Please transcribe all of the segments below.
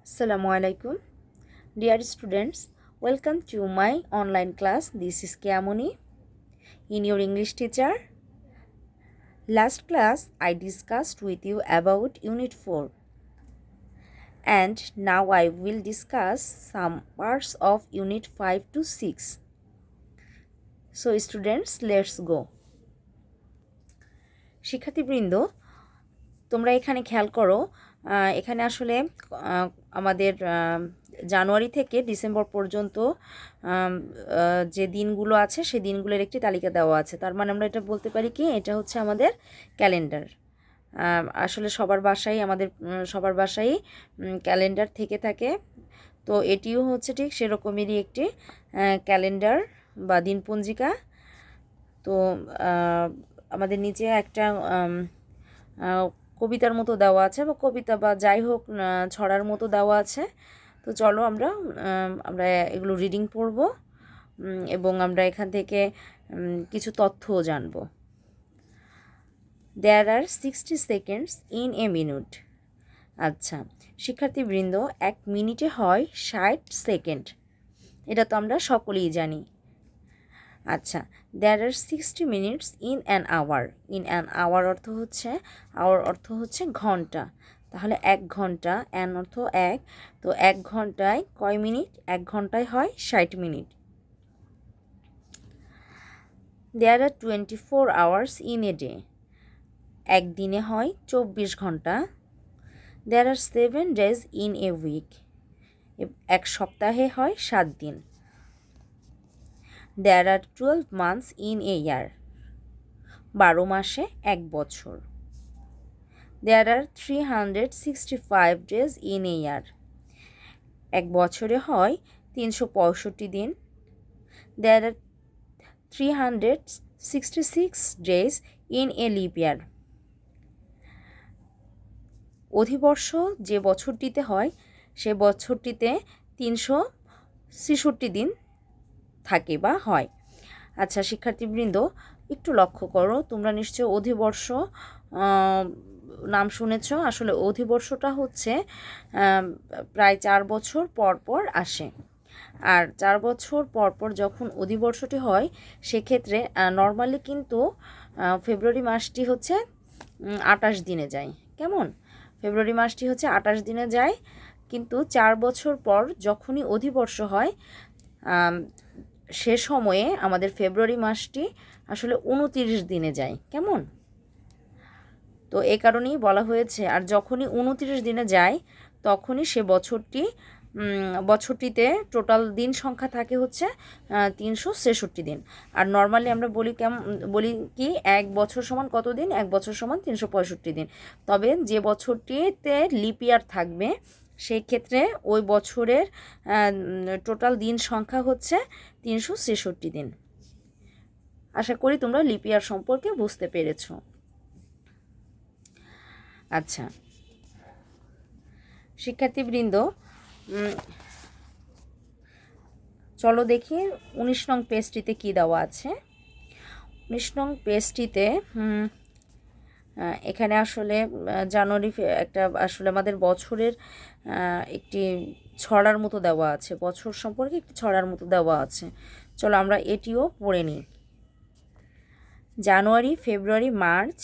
Assalamu alaikum. Dear students, welcome to my online class. This is Kiamoni, in your English teacher. Last class I discussed with you about Unit 4, and now I will discuss some parts of Unit 5 to 6. So students, let's go. শিক্ষার্থীবৃন্দ, তোমরা এখানে খেয়াল করো, এখানে আসলে আমাদের জানুয়ারি থেকে December পর্যন্ত যে দিনগুলো আছে সেই দিনগুলোর একটি তালিকা দেওয়া আছে। তার মানে আমরা এটা বলতে পারি কি এটা হচ্ছে আমাদের ক্যালেন্ডার। আসলে সবার বাসায় ক্যালেন্ডার থেকে থাকে, তো এটিও হচ্ছে ঠিক সেরকমেরই একটি ক্যালেন্ডার বা দিনপঞ্জিকা। তো আমাদের নিচে একটা কবিতার মতো দেওয়া আছে, বা কবিতা বা যাই হোক ছড়ার মতো দেওয়া আছে। তো চলো আমরা এগুলো রিডিং পড়ব এবং আমরা এখান থেকে কিছু তথ্যও জানব। There are 60 seconds in a minute. আচ্ছা শিক্ষার্থীবৃন্দ, 1 মিনিটে হয় 60 সেকেন্ড, এটা তো আমরা সকলেই জানি। আচ্ছা, there are 60 minutes in an hour. in an hour অর্থ হচ্ছে ঘন্টা। তাহলে 1 ঘন্টা, an অর্থ 1, তো 1 ঘন্টায় কয় মিনিট? 1 ঘন্টায় হয় 60 minute. there are 24 hours in a day. একদিনে হয় 24 ঘন্টা। there are 7 days in a week. এক সপ্তাহে হয় 7 দিন। there are 12 months in a year. 12 মাসে 1 বছর। there are 365 days in a year. এক বছরে হয় 365 দিন। there are 366 days in a leap year. অধিবর্ষ যে বছরটিতে হয় সে বছরটিতে 366 দিন থাকে বা হয়। আচ্ছা শিক্ষার্থীবৃন্দ, একটু লক্ষ্য করো, তোমরা নিশ্চয় অধিবর্ষ নাম শুনেছ। আসলে অধিবর্ষটা হচ্ছে প্রায় 4 বছর পর পর আসে। আর 4 বছর পর পর যখন অধিবর্ষটি হয় সেক্ষেত্রে নর্মালি কিন্তু ফেব্রুয়ারি মাসটি হচ্ছে 28 দিনে যায়। কেমন? ফেব্রুয়ারি মাসটি হচ্ছে 28 দিনে যায়, কিন্তু 4 বছর পর যখনই অধিবর্ষ হয় সে সময়ে আমাদের ফেব্রুয়ারি মাসটি আসলে 29 দিনে যায়। কেমন? তো এই কারণেই বলা হয়েছে, আর যখনই 29 দিনে যায় তখনই সে বছরটিতে টোটাল দিন সংখ্যা থাকে হচ্ছে 366 দিন। আর নর্মালি আমরা বলি কি 1 বছর সমান কত দিন? 1 বছর সমান 365 দিন। তবে যে বছরটিতে লিপ ইয়ার থাকবে সেই ক্ষেত্রে ওই বছরের টোটাল দিন সংখ্যা হচ্ছে 366 দিন। আশা করি তোমরা লিপ ইয়ার সম্পর্কে বুঝতে পেরেছো। আচ্ছা শিক্ষার্থীবৃন্দ, চলো দেখি 19 নং পেজটিতে কী দেওয়া আছে। 19 নং পেজটিতে এখানে আসলে জানুয়ারি একটা আসলে আমাদের বছরের একটি ছড়ার মতো দেওয়া আছে, বছর সম্পর্কে একটি ছড়ার মতো দেওয়া আছে। চলো আমরা এটিও পড়ে নিই। January, February, March,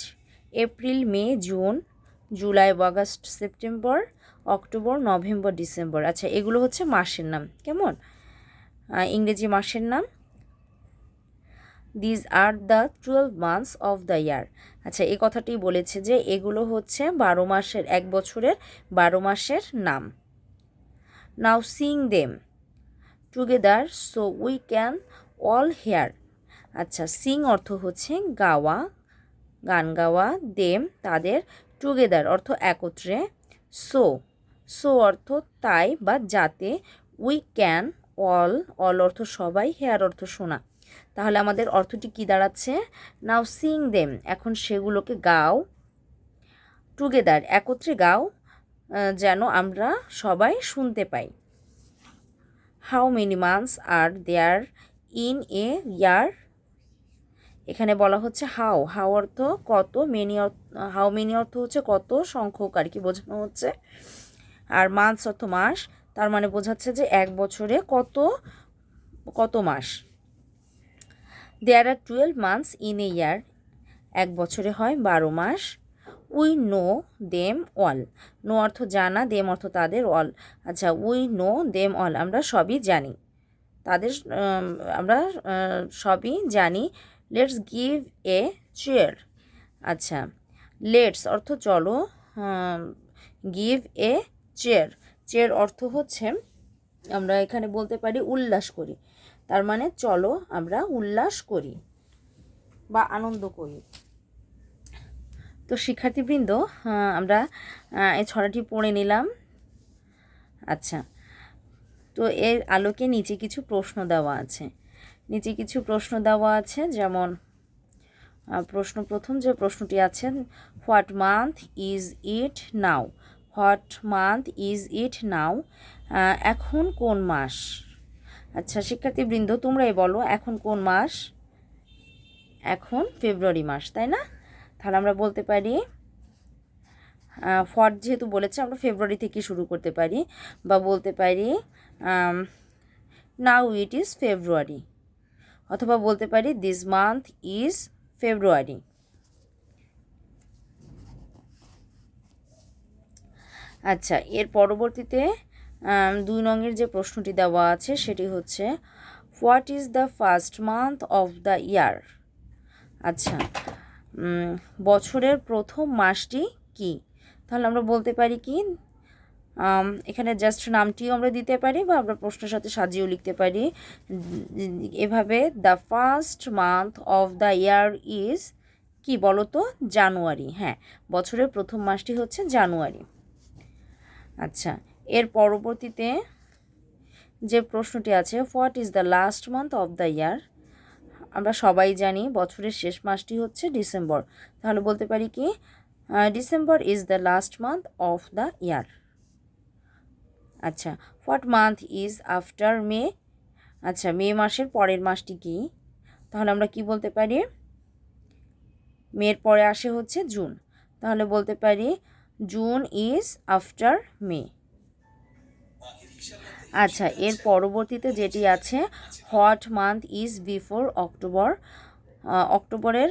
April, May, June, July, August, September, October, November, December. আচ্ছা এগুলো হচ্ছে মাসের নাম। কেমন? ইংরেজি মাসের নাম। These are the 12 months of the year. আচ্ছা এই কথাটি বলেছে যে এগুলো হচ্ছে 12 মাসের, এক বছরের 12 মাসের নাম। Now sing them together so we can all hear. আচ্ছা সিং অর্থ হচ্ছে গাওয়া, গান গাওয়া, দেম তাদের, টুগেদার অর্থ একত্রে, সো অর্থ তাই বা যাতে, উই ক্যান অল অর্থ সবাই, হেয়ার অর্থ শোনা। তাহলে আমাদের অর্থটি কি দাঁড়াচ্ছে? নাও সিং দেম এখন সেগুলোকে গাও, টুগেদার একত্রে গাও যেন আমরা সবাই শুনতে পাই। How many months are there in a year. এখানে বলা হচ্ছে হাউ অর্থ কত, হাউ মেনি অর্থ হচ্ছে কত সংখ্যক আর কি বোঝানো হচ্ছে। আর মান্থস অর্থ মাস, তার মানে বোঝাচ্ছে যে এক বছরে কত কত মাস। দেয়ার আর 12 মান্থস ইন এ ইয়ার, এক বছরে হয় 12 মাস। We know them all, know অর্থ জানা, দেম অর্থ তাদের, অল আচ্ছা উই নো দেম অল আমরা সবই জানি, তাদের আমরা সবই জানি। লেটস গিভ এ চেয়ার, আচ্ছা লেটস অর্থ চলো, গিভ এ চেয়ার, চেয়ার অর্থ হচ্ছে আমরা এখানে বলতে পারি উল্লাস করি, তার মানে চলো আমরা উল্লাস করি বা আনন্দ করি। তো শিক্ষার্থীবৃন্দ, আমরা এই ছড়াটি পড়ে নিলাম। আচ্ছা, তো এর আলোকে নিচে কিছু প্রশ্ন দেওয়া আছে, যেমন প্রশ্ন প্রথম যে প্রশ্নটি আছে, what month is it now, what month is it now, এখন কোন মাস। আচ্ছা শিক্ষার্থীবৃন্দ, তোমরাই বলো এখন কোন মাস, এখন ফেব্রুয়ারি মাস, তাই না? তাহলে আমরা বলতে পারি, হোয়াট যেহেতু বলেছে আমরা ফেব্রুয়ারি থেকে শুরু করতে পারি, বা বলতে পারি নাও ইট ইজ ফেব্রুয়ারি, অথবা বলতে পারি দিস মান্থ ইজ ফেব্রুয়ারি। আচ্ছা, এর পরবর্তীতে 2 নংয়ের যে প্রশ্নটি দেওয়া আছে সেটি হচ্ছে, what is the first month of the year. আচ্ছা, বছরের প্রথম মাসটি কি? তাহলে আমরা বলতে পারি কি, এখানে জাস্ট নামটিও আমরা দিতে পারি, বা আমরা প্রশ্নের সাথে সাজিয়েও লিখতে পারি এভাবে, the first month of the year is কি বলো তো, জানুয়ারি। হ্যাঁ, বছরের প্রথম মাসটি হচ্ছে জানুয়ারি। আচ্ছা, এর পরবর্তীতে যে প্রশ্নটি আছে, what is the last month of the ইয়ার। আমরা সবাই জানি বছরের শেষ মাসটি হচ্ছে ডিসেম্বর, তাহলে বলতে পারি কি, December is the last month of the year. আচ্ছা, what month is after May, আচ্ছা মে মাসের পরের মাসটি কি? তাহলে আমরা কি বলতে পারি, মের পরে আসে হচ্ছে জুন, তাহলে বলতে পারি জুন ইজ আফটার মে। আচ্ছা, এর পরবর্তীতে যেটি আছে, what month is before October, অক্টোবরের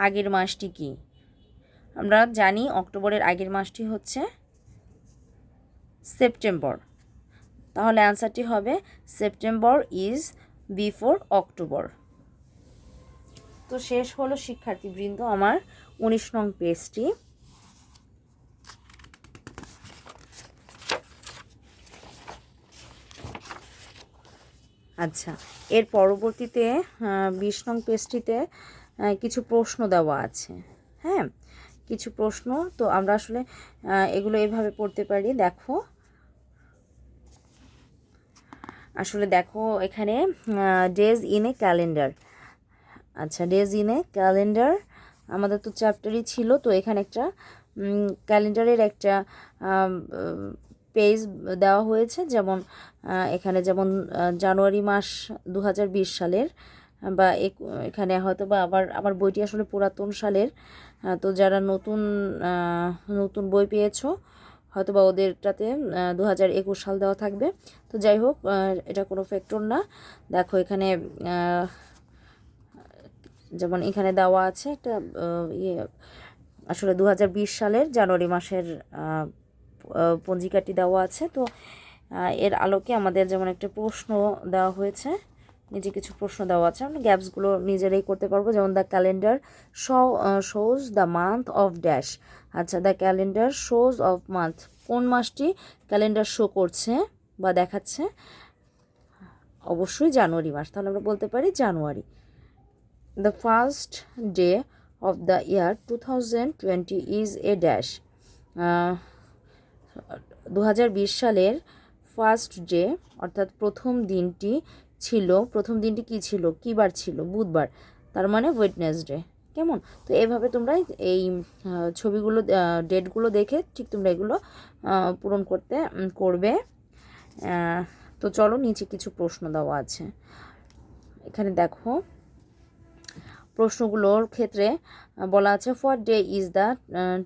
আগের মাসটি কি? আমরা জানি অক্টোবরের আগের মাসটি হচ্ছে সেপ্টেম্বর, তাহলে অ্যান্সারটি হবে সেপ্টেম্বর ইজ বিফোর অক্টোবর। তো শেষ হলো শিক্ষার্থীবৃন্দ আমার 19 নং পেজটি। আচ্ছা, এর পরবর্তীতে 20 নং পেজটিতে কিছু প্রশ্ন দেওয়া আছে। হ্যাঁ, কিছু প্রশ্ন, তো আমরা আসলে এগুলো এভাবে পড়তে পারি। দেখো, আসলে দেখো এখানে ডেজ ইন এ ক্যালেন্ডার, আচ্ছা ডেজ ইন এ ক্যালেন্ডার আমাদের তো চ্যাপ্টারই ছিল, তো এখানে একটা ক্যালেন্ডারের একটা পেজ দেওয়া হয়েছে, যেমন এখানে যেমন জানুয়ারি মাস 2020 সালের, বা এখানে হয়তো বা আবার বইটি আসলে পুরাতন সালের, তো যারা নতুন বই পেয়েছো হয়তো বা ওদেরটাতে 2021 সাল দেওয়া থাকবে। তো যাই হোক, এটা কোনো ফ্যাক্টর না। দেখো এখানে যেমন এখানে দেওয়া আছে একটা আসলে 2020 সালের জানুয়ারি মাসের পঞ্জিকাটি দেওয়া আছে। তো এর আলোকে আমাদের যেমন একটা প্রশ্ন দেওয়া হয়েছে, নিজে কিছু প্রশ্ন দেওয়া আছে, আমরা গ্যাপসগুলো নিজেরাই করতে পারবো। যেমন the calendar shows the month of dash, আচ্ছা the calendar shows of month, কোন মাসটি ক্যালেন্ডার শো করছে বা দেখাচ্ছে? অবশ্যই জানুয়ারি মাস, তাহলে আমরা বলতে পারি জানুয়ারি। The first day of the year 2020 is a dash. 2020 সালের ফার্স্ট ডে অর্থাৎ প্রথম দিনটি কী ছিল, কী বার ছিল? বুধবার, তার মানে ওয়েডনেসডে। কেমন? তো এভাবে তোমরা এই ছবিগুলো ডেটগুলো দেখে ঠিক তোমরা এগুলো পূরণ করবে। তো চলো, নিচে কিছু প্রশ্ন দেওয়া আছে, এখানে দেখো প্রশ্নগুলোর ক্ষেত্রে বলা আছে, what day is the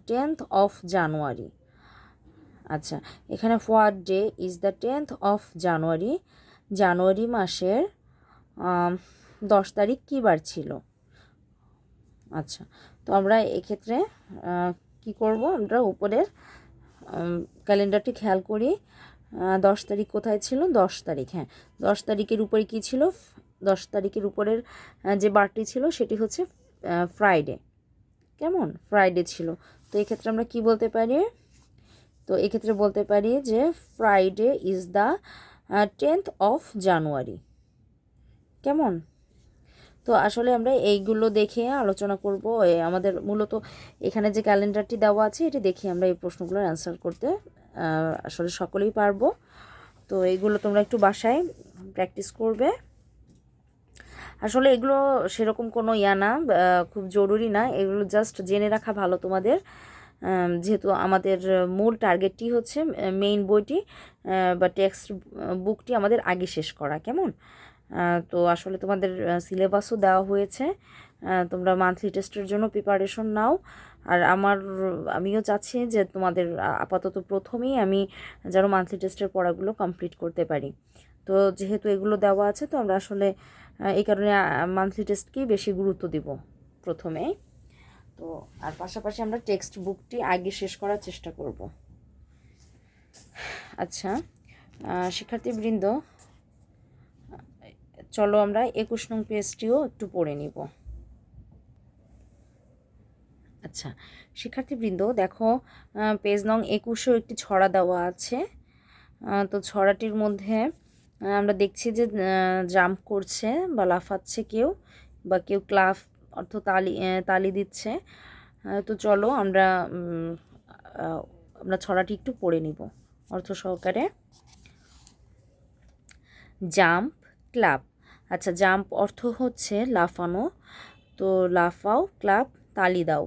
10th of January. আচ্ছা, এখানে what day is the 10th of January, জানুয়ারি মাসের 10 তারিখ কী বার ছিল। আচ্ছা, তো আমরা এক্ষেত্রে কি করব, আমরা উপরের ক্যালেন্ডারটি খেয়াল করি। 10 তারিখ কোথায় ছিল, 10 তারিখ, হ্যাঁ 10 তারিখের উপরে কি ছিল, 10 তারিখের উপরের যে বারটি ছিল সেটি হচ্ছে ফ্রাইডে। কেমন, ফ্রাইডে ছিল। তো এক্ষেত্রে আমরা কি বলতে পারি, তো এক্ষেত্রে বলতে পারি যে Friday is the 10th of জানুয়ারি। কেমন, তো আসলে আমরা এইগুলো দেখে আলোচনা করব। আমাদের মূলত এখানে যে ক্যালেন্ডারটি দেওয়া আছে এটি দেখে আমরা এই প্রশ্নগুলোর অ্যান্সার করতে আসলে সকলেই পারবো। তো এইগুলো তোমরা একটু বাসায় প্র্যাকটিস করবে। আসলে এগুলো সেরকম কোনো না, খুব জরুরি না, এগুলো জাস্ট জেনে রাখা ভালো তোমাদের, যেহেতু আমাদের মূল টার্গেটটি হচ্ছে মেইন বইটি বা টেক্সট বুকটি আমাদের আগে শেষ করা। কেমন, তো আসলে তোমাদের সিলেবাসও দেওয়া হয়েছে, তোমরা মান্থলি টেস্টের জন্য প্রিপারেশন নাও। আর আমিও চাচ্ছি যে তোমাদের আপাতত প্রথমেই আমি যেন মান্থলি টেস্টের পড়াগুলো কমপ্লিট করতে পারি। তো যেহেতু এগুলো দেওয়া আছে, তো আমরা আসলে এই কারণে মান্থলি টেস্টকেই বেশি গুরুত্ব দিব প্রথমে। তো আর পাশাপাশি আমরা টেক্সট বুকটি আগে শেষ করার চেষ্টা করব। আচ্ছা শিক্ষার্থীবৃন্দ, চলো আমরা 21 নং পেজটিও একটু পড়ে নিব। আচ্ছা শিক্ষার্থীবৃন্দ দেখো, পেজ নং 21-এও একটি ছড়া দেওয়া আছে। তো ছড়াটির মধ্যে আমরা দেখছি যে জাম্প করছে বা লাফাচ্ছে কেউ, বা কেউ ক্লাফ অর্থ তালি দিচ্ছে। তো চলো আমরা ছড়াটি একটু পড়ে নিব অর্থ সহকারে। Jump, club. আচ্ছা, জাম্প অর্থ হচ্ছে লাফানো, তো লাফাও, ক্লাব তালি দাও।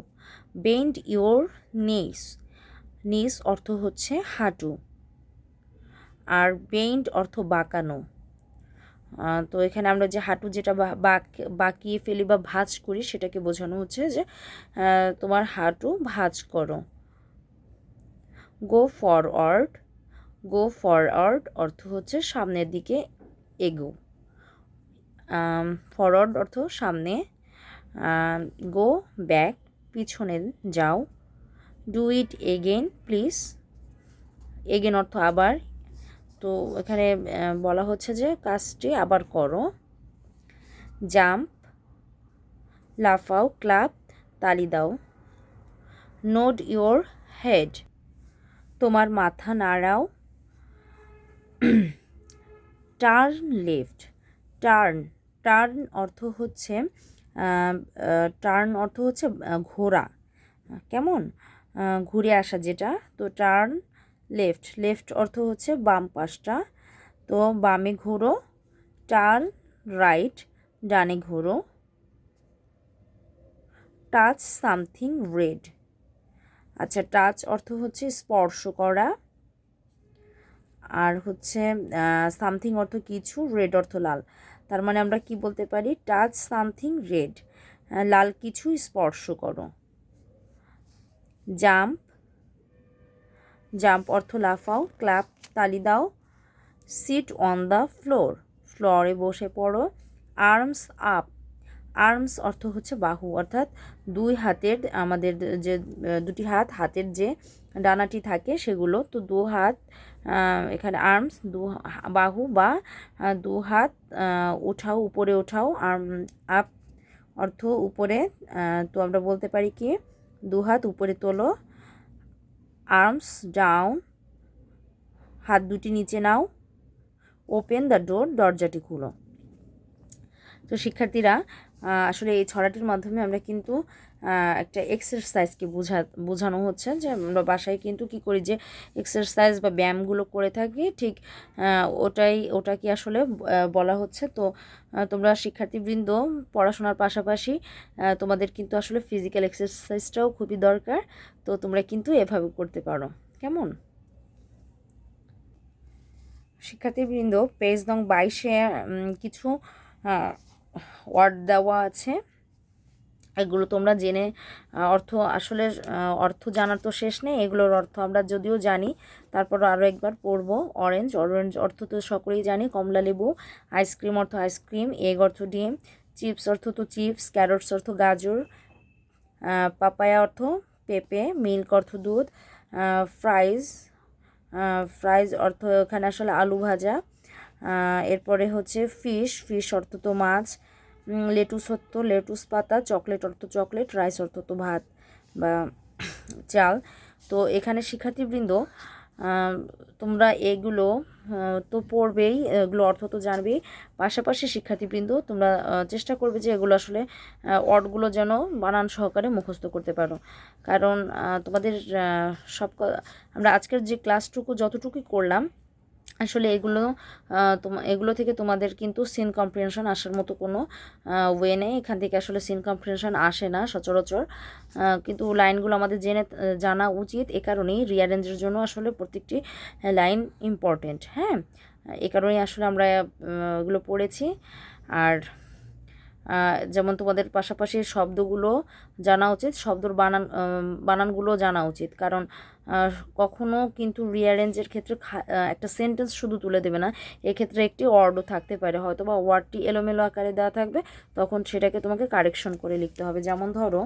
বেন্ড ইওর নিস, নিস অর্থ হচ্ছে হাঁটু, আর বেন্ড অর্থ বাঁকানো। তো এখানে আমরা যে হাঁটু যেটা বাঁকিয়ে ফেলি বা ভাঁজ করি সেটাকে বোঝানো হচ্ছে যে তোমার হাঁটু ভাঁজ করো। গো ফরওয়ার্ড, গো ফরওয়ার্ড অর্থ হচ্ছে সামনের দিকে এগো, ফরওয়ার্ড অর্থ সামনে, গো ব্যাক পিছনে যাও। Do it again please, again অর্থ আবার, তো এখানে বলা হচ্ছে যে কাজটি আবার করো। জাম্প, লাফাও, ক্লাব তালি দাও। নোড ইওর হেড, তোমার মাথা নাড়াও। টার্ন লেফট, টার্ন, টার্ন অর্থ হচ্ছে ঘোরা। কেমন, ঘুরে আসা যেটা, তো টার্ন লেফট, লেফট অর্থ হচ্ছে বাম পাশটা, তো বামে ঘোরো। টার্ন রাইট, ডানে ঘোরো। টাচ সামথিং রেড, আচ্ছা টাচ অর্থ হচ্ছে স্পর্শ করা, আর হচ্ছে সামথিং অর্থ কিছু, রেড অর্থ লাল। তার মানে আমরা কি বলতে পারি, টাচ সামথিং রেড, লাল কিছু স্পর্শ করো। জাম্প, জাম্প অর্থ লাফাও, ক্লাব তালি দাও। সিট অন দ্য ফ্লোর, ফ্লোরে বসে পড়ো। আর্মস আপ, আর্মস অর্থ হচ্ছে বাহু, অর্থাৎ দুই হাতের আমাদের যে দুটি হাতের যে ডানাটি থাকে সেগুলো, তো দু হাত, এখানে আর্মস বাহু বা দু হাত ওঠাও, উপরে ওঠাও। আর্ম আপ অর্থ উপরে, তো আমরা বলতে পারি কি দু হাত উপরে তোলো। আর্মস ডাউন, হাত দুটি নিচে নাও। ওপেন দ্য ডোর, দরজাটি খুলো। তো শিক্ষার্থীরা আসলে এই ছড়াটির মাধ্যমে আমরা কিন্তু একটা এক্সারসাইজকে বোঝানো হচ্ছে যে আমরা বাসায় কিন্তু কি করি, যে এক্সারসাইজ বা ব্যায়ামগুলো করে থাকি, ঠিক ওটাকে আসলে বলা হচ্ছে। তো তোমরা শিক্ষার্থীবৃন্দ পড়াশোনার পাশাপাশি তোমাদের কিন্তু আসলে ফিজিক্যাল এক্সারসাইজটাও খুবই দরকার, তো তোমরা কিন্তু এভাবে করতে পারো। কেমন শিক্ষার্থীবৃন্দ, পেজ নং 22-এ কিছু ওয়ার্ড দেওয়া আছে, এগুলো তোমরা জেনে অর্থ আসলে অর্থ জানার তো শেষ নেই, এগুলোর অর্থ আমরা যদিও জানি তারপর আরও একবার পড়বো। অরেঞ্জ, অরেঞ্জ অর্থ তো সকলেই জানি, কমলা লেবু। আইসক্রিম অর্থ আইসক্রিম। এগ অর্থ ডিম। চিপস অর্থ তো চিপস। ক্যারটস অর্থ গাজর। পাপায়া অর্থ পেঁপে। মিল্ক অর্থ দুধ। ফ্রাইজ, ফ্রাইজ অর্থ এখানে আসলে আলু ভাজা। এরপরে হচ্ছে ফিশ, ফিশ অর্থ তো মাছ। লেটুস অর্থ লেটুস পাতা। চকলেট অর্থ চকলেট। রাইস অর্থ তো ভাত বা চাল। তো এখানে শিক্ষার্থীবৃন্দ তোমরা এগুলো তো পড়বেই, এগুলো অর্থ তো জানবেই, পাশাপাশি শিক্ষার্থীবৃন্দ তোমরা চেষ্টা করবে যে এগুলো আসলে ওয়ার্ডগুলো যেন বানান সহকারে মুখস্থ করতে পারো। কারণ তোমাদের আমরা আজকের যে ক্লাসটুকু যতটুকুই করলাম আসলে এগুলো থেকে তোমাদের কিন্তু সিন কম্প্রিহেনশন আসার মতো কোনো ওয়ে নেই। এখান থেকে আসলে সিন কম্প্রিহেনশন আসে না সচরাচর, কিন্তু লাইনগুলো আমাদের জানা উচিত। এ কারণেই রিঅ্যারেঞ্জের জন্য আসলে প্রত্যেকটি লাইন ইম্পর্টেন্ট। হ্যাঁ, এ কারণেই আসলে আমরা এগুলো পড়েছি। আর যেমন তোমাদের পাশাপাশি শব্দগুলো জানা উচিত, শব্দর বানানগুলো জানা উচিত। কারণ কখনো কিন্তু রিঅ্যারেঞ্জের ক্ষেত্রে একটা সেন্টেন্স শুধু তুলে দেবে না, এক্ষেত্রে একটি ওয়ার্ডও থাকতে পারে, হয়তো বা ওয়ার্ডটি এলোমেলো আকারে দেওয়া থাকবে, তখন সেটাকে তোমাকে কারেকশন করে লিখতে হবে। যেমন ধরো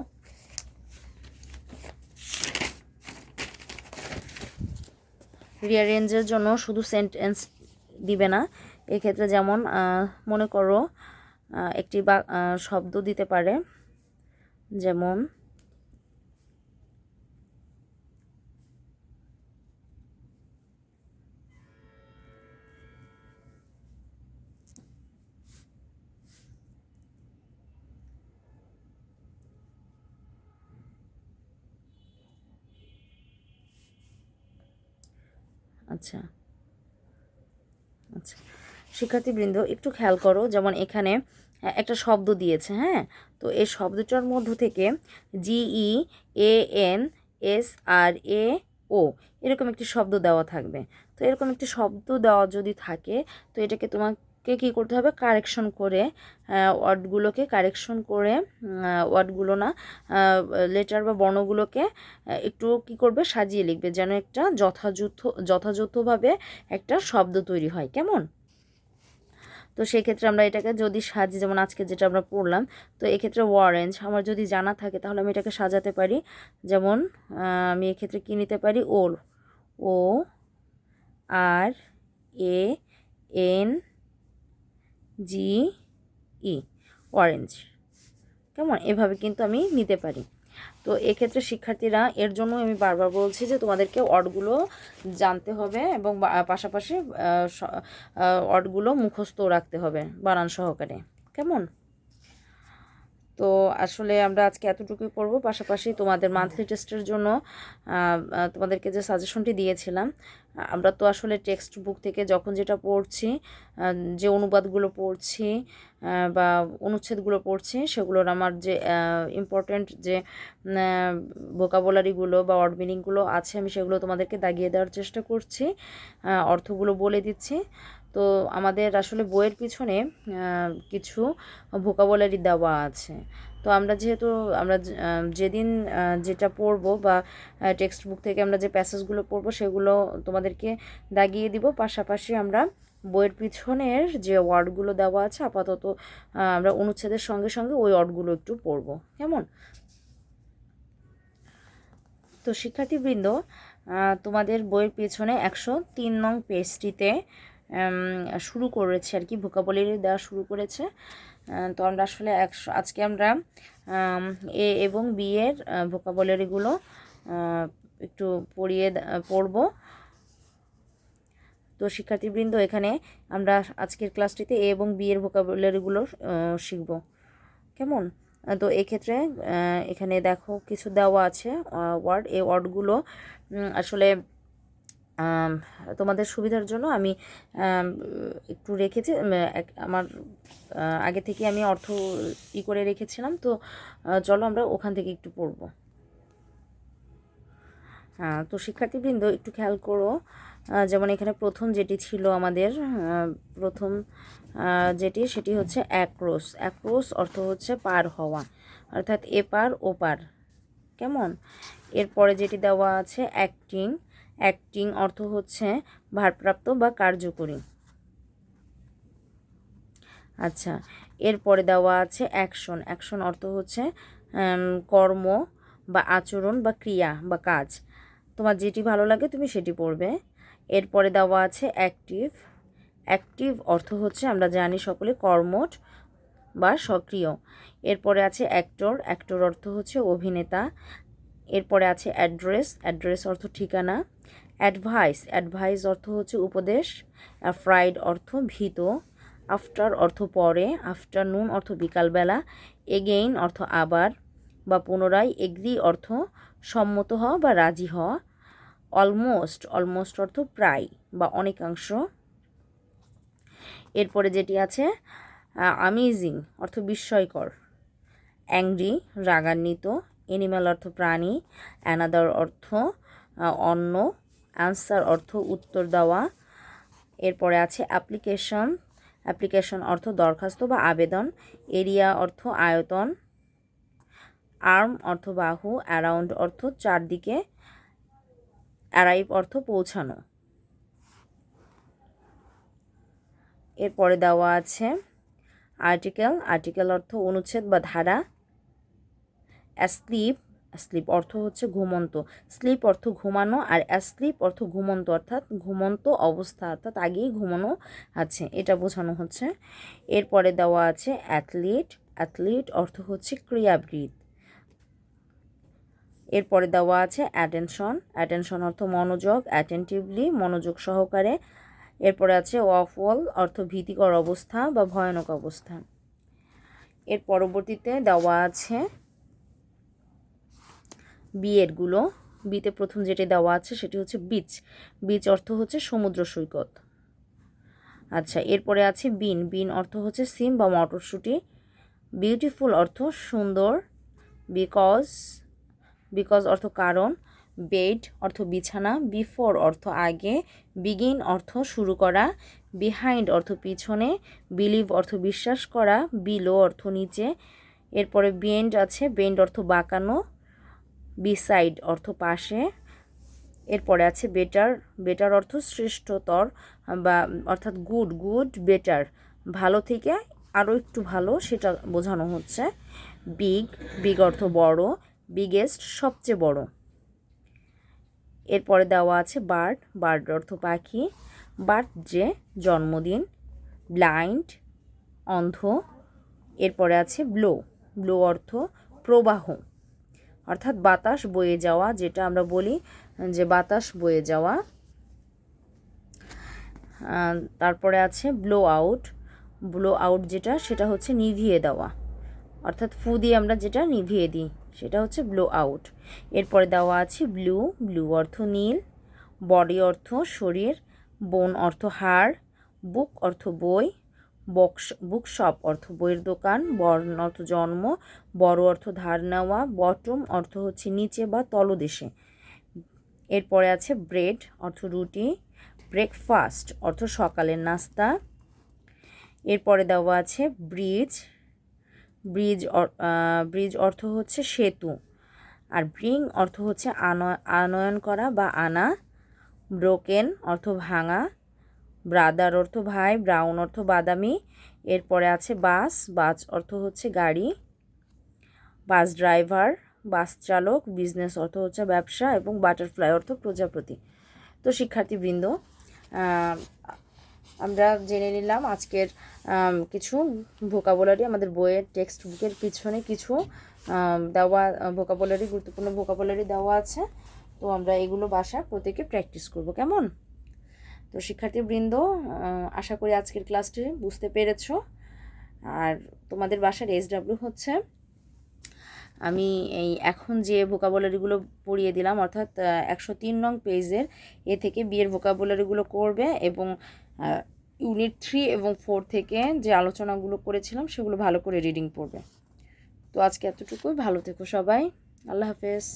রিঅ্যারেঞ্জের জন্য শুধু সেন্টেন্স দিবে না, এক্ষেত্রে যেমন মনে করো একটি শব্দ দিতে পারে, যেমন আচ্ছা আচ্ছা শিক্ষার্থীবৃন্দ একটু খেয়াল করো, যেমন এখানে একটা শব্দ দিয়েছে। হ্যাঁ, তো এই শব্দটার মধ্য থেকে GEANSRAO এরকম একটি শব্দ দেওয়া থাকবে। তো এরকম একটি শব্দ দেওয়া যদি থাকে, তো এটাকে তোমাকে কী করতে হবে, কারেকশন করে ওয়ার্ডগুলোকে কারেকশন করে ওয়ার্ডগুলো না লেটার বা বর্ণগুলোকে একটু কী করবে, সাজিয়ে লিখবে, যেন একটা যথাযথভাবে একটা শব্দ তৈরি হয়। কেমন? তো সেই ক্ষেত্রে আমরা এটাকে যদি সাজি, যেমন আজকে যেটা আমরা পড়লাম, তো এক্ষেত্রে অরেঞ্জ আমার যদি জানা থাকে তাহলে আমি এটাকে সাজাতে পারি। যেমন আমি এক্ষেত্রে কী নিতে পারি, ORANGE, অরেঞ্জ। কেমন? এভাবে কিন্তু আমি নিতে পারি। তো এক্ষেত্রে শিক্ষার্থীরা, এর জন্য আমি বারবার বলছি যে তোমাদেরকে ওয়ার্ডগুলো জানতে হবে এবং পাশাপাশি ওয়ার্ডগুলো মুখস্থ রাখতে হবে বানান সহকারে। কেমন? তো আসলে আমরা আজকে এতটুকুই পড়ব, পাশাপাশি তোমাদের মান্থলি টেস্টের জন্য তোমাদেরকে যে সাজেশনটি দিয়েছিলাম, আমরা তো আসলে টেক্সট বুক থেকে যখন যেটা পড়ছি, যে অনুবাদগুলো পড়ছি বা অনুচ্ছেদগুলো পড়ছি, সেগুলোর আমার যে ইম্পর্ট্যান্ট যে ভোকাবুলারিগুলো বা ওয়ার্ড মিনিংগুলো আছে, আমি সেগুলো তোমাদেরকে দাগিয়ে দেওয়ার চেষ্টা করছি, অর্থগুলো বলে দিচ্ছি। তো আমাদের আসলে বইয়ের পিছনে কিছু ভোকাবুলারি দেওয়া আছে। তো আমরা যেহেতু যেদিন যেটা পড়বো বা টেক্সট বুক থেকে আমরা যে প্যাসেজগুলো পড়বো সেগুলো তোমাদেরকে দাগিয়ে দিব, পাশাপাশি আমরা বইয়ের পিছনের যে ওয়ার্ডগুলো দেওয়া আছে আপাতত আমরা অনুচ্ছেদের সঙ্গে সঙ্গে ওই ওয়ার্ডগুলো একটু পড়বো। কেমন? তো শিক্ষার্থীবৃন্দ, তোমাদের বইয়ের পেছনে 103 নং পেজটিতে শুরু করেছে আর কি, ভোকাবুলারি দেওয়া শুরু করেছে। তো আমরা আসলে আজকে আমরা এ এবং বি এর ভোকাবুলারিগুলো একটু পড়ব। তো শিক্ষার্থীবৃন্দ, এখানে আমরা আজকের ক্লাসটিতে এ এবং বি এর ভোকাবুলারিগুলো শিখব। কেমন? তো এক্ষেত্রে এখানে দেখো কিছু দেওয়া আছে ওয়ার্ড, এই ওয়ার্ডগুলো আসলে তোমাদের সুবিধার জন্য আমি একটু রেখেছি, আমার আগে থেকে আমি অর্থ করে রেখেছিলাম। তো চলো আমরা ওখান থেকে একটু পড়ব। তো শিক্ষার্থীবৃন্দ একটু খেয়াল করো, যেমন এখানে প্রথম যেটি ছিল আমাদের, প্রথম যেটি সেটি হচ্ছে অ্যাক্রস। অ্যাক্রস অর্থ হচ্ছে পার হওয়া অর্থাৎ এপার ওপার। কেমন? এরপরে যেটি দেওয়া আছে অ্যাক্টিং, অ্যাক্টিং অর্থ হচ্ছে ভারপ্রাপ্ত বা কার্যকরী। আচ্ছা, এরপরে দেওয়া আছে অ্যাকশন, অ্যাকশন অর্থ হচ্ছে কর্ম বা আচরণ বা ক্রিয়া বা কাজ। তোমার যেটি ভালো লাগে তুমি সেটি পড়বে। এরপরে দেওয়া আছে অ্যাক্টিভ, অ্যাক্টিভ অর্থ হচ্ছে আমরা জানি সকলে কর্মঠ বা সক্রিয়। এরপরে আছে অ্যাক্টর, অ্যাক্টর অর্থ হচ্ছে অভিনেতা। এরপরে আছে অ্যাড্রেস, অ্যাড্রেস অর্থ ঠিকানা। অ্যাডভাইস, অ্যাডভাইস অর্থ হচ্ছে উপদেশ। অ্যাফ্রাইড অর্থ ভীত। আফটার অর্থ পরে। আফটারনুন অর্থ বিকালবেলা। এগেইন অর্থ আবার বা পুনরায়। এগ্রি অর্থ সম্মত হওয়া বা রাজি হওয়া। অলমোস্ট, অলমোস্ট অর্থ প্রায় বা অনেকাংশ। এরপরে যেটি আছে আমেজিং অর্থ বিস্ময়কর। অ্যাংরি রাগান্বিত। এনিম্যাল অর্থ প্রাণী। অ্যানাদার অর্থ অন্য। অ্যান্সার অর্থ উত্তর দেওয়া। এরপরে আছে অ্যাপ্লিকেশন, অ্যাপ্লিকেশন অর্থ দরখাস্ত বা আবেদন। এরিয়া অর্থ আয়তন। আর্ম অর্থ বাহু। অ্যারাউন্ড অর্থ চারদিকে। অ্যারাইভ অর্থ পৌঁছানো। এরপরে দেওয়া আছে আর্টিকেল, আর্টিকেল অর্থ অনুচ্ছেদ বা ধারা। অ্যাস্লিপ, স্লিপ অর্থ হচ্ছে ঘুমন্ত। স্লিপ অর্থ ঘুমানো আর অ্যাস্লিপ অর্থ ঘুমন্ত, অর্থাৎ ঘুমন্ত অবস্থা, অর্থাৎ আগেই ঘুমানো আছে এটা বোঝানো হচ্ছে। এরপরে দেওয়া আছে অ্যাথলিট, অ্যাথলিট অর্থ হচ্ছে ক্রীড়াবিদ। এরপরে দেওয়া আছে অ্যাটেনশন, অ্যাটেনশন অর্থ মনোযোগ। অ্যাটেন্টিভলি মনোযোগ সহকারে। এরপরে আছে অফল অর্থ ভীতিকর অবস্থা বা ভয়ানক অবস্থা। এর পরবর্তীতে দেওয়া আছে বিয়েরগুলো। বিতে প্রথম যেটি দেওয়া আছে সেটি হচ্ছে বিচ, বিচ অর্থ হচ্ছে সমুদ্র সৈকত। আচ্ছা, এরপরে আছে বিন, বিন অর্থ হচ্ছে সিম বা মটরশুঁটি। বিউটিফুল অর্থ সুন্দর। বিকজ, বিকজ অর্থ কারণ। বেড অর্থ বিছানা। বিফোর অর্থ আগে। বিগিন অর্থ শুরু করা। বিহাইন্ড অর্থ পিছনে। বিলিভ অর্থ বিশ্বাস করা। বিলো অর্থ নিচে। এরপরে বেন্ড আছে, বেন্ড অর্থ বাঁকানো। বিসাইড অর্থ পাশে। এরপরে আছে বেটার, বেটার অর্থ শ্রেষ্ঠতর বা অর্থাৎ গুড, গুড বেটার ভালো থেকে আরও একটু ভালো সেটা বোঝানো হচ্ছে। বিগ, বিগ অর্থ বড়। বিগেস্ট সবচেয়ে বড়। এরপরে দেওয়া আছে বার্ড, বার্ড অর্থ পাখি। বার্থডে জন্মদিন। ব্লাইন্ড অন্ধ। এরপরে আছে ব্লো, ব্লো অর্থ প্রবাহ, অর্থাৎ বাতাস বয়ে যাওয়া, যেটা আমরা বলি যে বাতাস বয়ে যাওয়া। তারপরে আছে ব্লো আউট, ব্লো আউট যেটা সেটা হচ্ছে নিভিয়ে দেওয়া, অর্থাৎ ফু দিয়ে আমরা যেটা নিভিয়ে দিই সেটা হচ্ছে ব্লো আউট। এরপরে দেওয়া আছে ব্লু, ব্লু অর্থ নীল। বডি অর্থ শরীর। বোন অর্থ হাড়। বুক অর্থ বই। বুকশপ অর্থ বইয়ের দোকান। বর্ণ অর্থ জন্ম। বড় অর্থ ধার নেওয়া। বটম অর্থ হচ্ছে নিচে বা তলদেশে। এরপরে আছে ব্রেড অর্থ রুটি। ব্রেকফাস্ট অর্থ সকালের নাস্তা। এরপরে দেওয়া আছে ব্রিজ, ব্রিজ ব্রিজ অর্থ হচ্ছে সেতু। আর ব্রিং অর্থ হচ্ছে আনয়ন করা বা আনা। ব্রোকেন অর্থ ভাঙা। ব্রাদার অর্থ ভাই। ব্রাউন অর্থ বাদামি। এরপরে আছে বাস, বাস অর্থ হচ্ছে গাড়ি। বাস ড্রাইভার, বাস চালক। বিজনেস অর্থ হচ্ছে ব্যবসা এবং বাটারফ্লাই অর্থ প্রজাপতি। তো শিক্ষার্থীবৃন্দ, আমরা জেনে নিলাম আজকের কিছু ভোকাবুলারি, আমাদের বইয়ের টেক্সট বুকের পিছনে কিছু দেওয়া ভোকাবুলারি, গুরুত্বপূর্ণ ভোকাবুলারি দেওয়া আছে। তো আমরা এগুলো বাসায় প্রত্যেকে প্র্যাকটিস করব, কেমন? তো শিক্ষার্থীবৃন্দ, আশা করি আজকের ক্লাসটি বুঝতে পেরেছো। আর তোমাদের বাসার SW হচ্ছে আমি এই এখন যে ভোকাবুলারিগুলো পড়িয়ে দিলাম, অর্থাৎ 103 নং পেজের এ থেকে বিয়ের ভোকাবুলারিগুলো করবে এবং ইউনিট 3 এবং 4 থেকে যে আলোচনাগুলো করেছিলাম সেগুলো ভালো করে রিডিং পড়বে। তো আজকে এতটুকুই, ভালো থেকো সবাই, আল্লাহ হাফেজ।